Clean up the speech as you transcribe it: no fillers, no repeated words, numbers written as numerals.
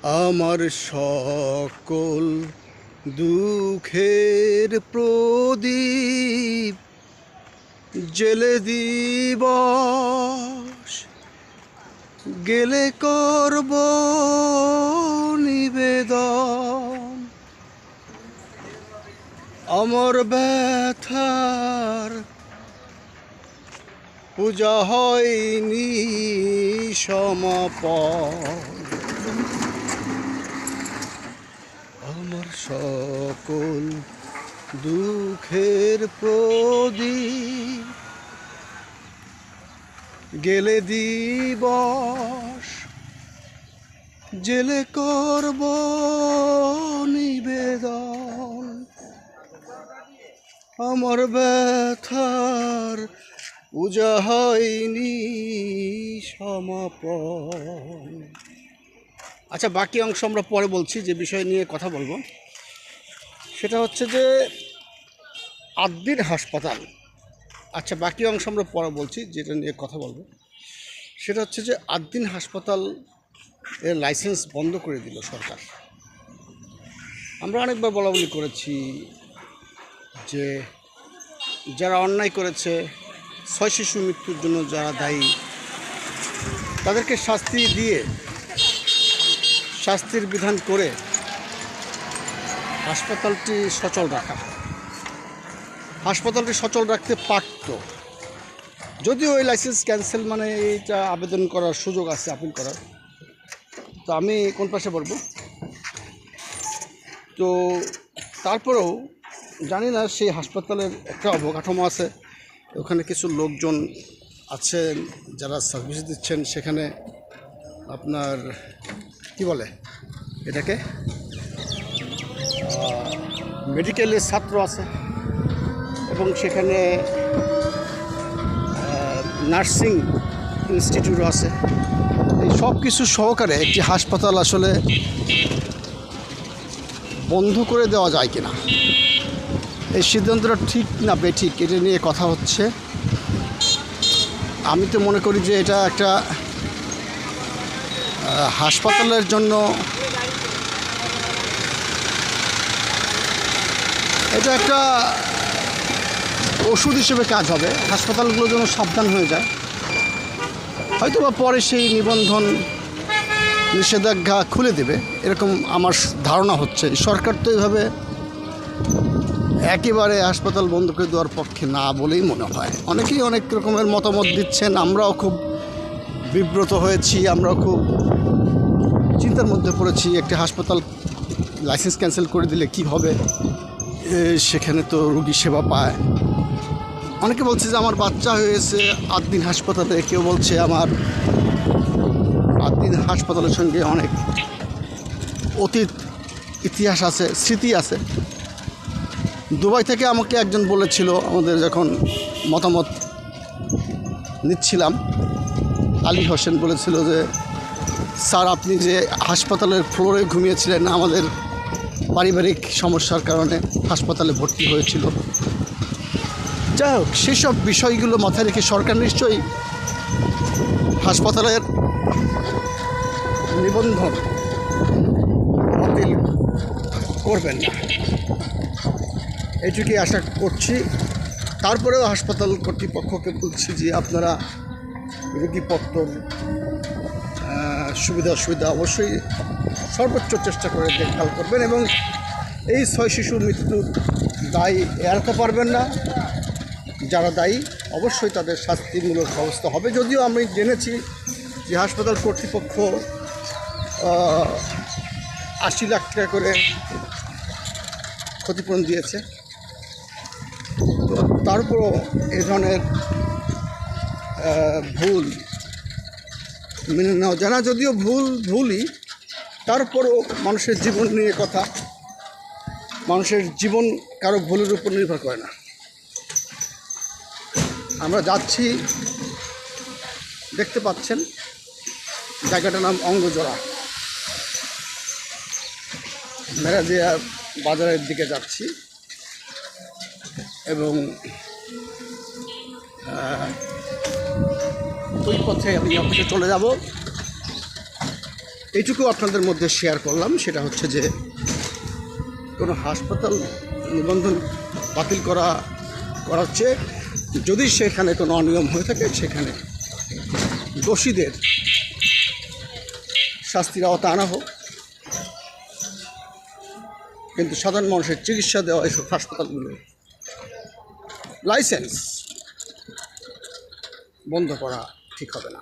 আমার সকল দুঃখের প্রদীপ জেলে দিবস গেলে করব নিবেদন। আমার ব্যথার পূজা হয়নি সমাপন। আমার সকল দুঃখের প্রদীপ গেলে দিবস জেলে করব নিবেদন। আমার ব্যথার পূজা হয়নি সমাপন। আচ্ছা, বাকি অংশ আমরা পরে বলছি, যে বিষয় নিয়ে কথা বলবো সেটা হচ্ছে যে আদ্দিন হাসপাতাল। আচ্ছা, বাকি অংশ আমরা পরে বলছি, যেটা নিয়ে কথা বলবো সেটা হচ্ছে যে আদ্দিন হাসপাতাল এর লাইসেন্স বন্ধ করে দিল সরকার। আমরা অনেকবার বলাবলি করেছি যে যারা অন্যায় করেছে, 6 শিশু মৃত্যুর জন্য যারা দায়ী, তাদেরকে শাস্তি দিয়ে, শাস্তির বিধান করে হাসপাতালটি সচল রাখা। হাসপাতালটি সচল রাখতে পারত, যদিও ওই লাইসেন্স ক্যান্সেল মানে এইটা আবেদন করার সুযোগ আছে, আপিল করার। তো আমি কোন পাশে বলবো, তো তারপরেও জানি না, সেই হাসপাতালের একটা অবকাঠামো আছে, ওখানে কিছু লোকজন আছেন যারা সার্ভিস দিচ্ছেন। সেখানে আপনার কি বলে এটাকে, মেডিকেলের ছাত্র আছে এবং সেখানে নার্সিং ইনস্টিটিউটও আছে। এই সব কিছু সহকারে একটি হাসপাতাল আসলে বন্ধ করে দেওয়া যায় কিনা, এই সিদ্ধান্তটা ঠিক না বেঠিক, এটা নিয়ে কথা হচ্ছে। আমি তো মনে করি যে এটা একটা হাসপাতালের জন্য, এটা একটা ওষুধ হিসেবে কাজ হবে। হাসপাতালগুলো যেন সাবধান হয়ে যায়, হয়তো বা পরে সেই নিবন্ধন নিষেধাজ্ঞা খুলে দেবে, এরকম আমার ধারণা হচ্ছে। সরকার তো এইভাবে একেবারে হাসপাতাল বন্ধ করে দেওয়ার পক্ষে না বলেই মনে হয়। অনেকেই অনেক রকমের মতামত দিচ্ছেন, আমরাও খুব বিব্রত হয়েছি, আমরাও খুব চিন্তার মধ্যে পড়েছি। একটি হাসপাতাল লাইসেন্স ক্যান্সেল করে দিলে কী হবে, সেখানে তো রোগী সেবা পায়। অনেকে বলছে যে আমার বাচ্চা হয়েছে আদ্দিন হাসপাতালে, কেউ বলছে আমার আদ্দিন হাসপাতালের সঙ্গে অনেক অতীত ইতিহাস আছে, স্মৃতি আছে। দুবাই থেকে আমাকে একজন বলেছিল, আমাদের যখন মতামত নিচ্ছিলাম, আলী হোসেন বলেছিল যে স্যার, আপনি যে হাসপাতালের ফ্লোরে ঘুমিয়েছিলেন, আমাদের পারিবারিক সমস্যার কারণে হাসপাতালে ভর্তি হয়েছিল। যাই হোক, সেসব বিষয়গুলো মাথায় রেখে সরকার নিশ্চয়ই হাসপাতালের নিবন্ধন বাতিল করবেন না, এইটুকুই আশা করছি। তারপরেও হাসপাতাল কর্তৃপক্ষকে বলছি যে আপনারা রোগীপত্র সুবিধা অসুবিধা অবশ্যই সর্বোচ্চ চেষ্টা করে দেখভাল করবেন, এবং এই 6 শিশুর মৃত্যুর দায় এড়াতে পারবেন না। যারা দায়ী অবশ্যই তাদের শাস্তিমূলক ব্যবস্থা হবে। যদিও আমি জেনেছি যে হাসপাতাল কর্তৃপক্ষ 80 লাখ টাকা করে ক্ষতিপূরণ দিয়েছে। তো তারপরও এ ধরনের ভুল মেনে নেওয়া যায় না। যদিও ভুলই, তারপরও মানুষের জীবন নিয়ে কথা, মানুষের জীবন কারো ভুলের উপর নির্ভর করে না। আমরা যাচ্ছি, দেখতে পাচ্ছেন জায়গাটার নাম অঙ্গজোড়া, মেরাদিয়া বাজারের দিকে যাচ্ছি এবং ওই পথে আমি অফিসে চলে যাব। এইটুকু আপনাদের মধ্যে শেয়ার করলাম। সেটা হচ্ছে যে কোনো হাসপাতাল নিবন্ধন বাতিল করার চেয়ে যদি সেখানে কোনো অনিয়ম হয়ে থাকে সেখানে দোষীদের শাস্তির আওতা আনা হোক, কিন্তু সাধারণ মানুষের চিকিৎসা দেওয়া এসব হাসপাতালগুলো লাইসেন্স বন্ধ করা ঠিক হবে না।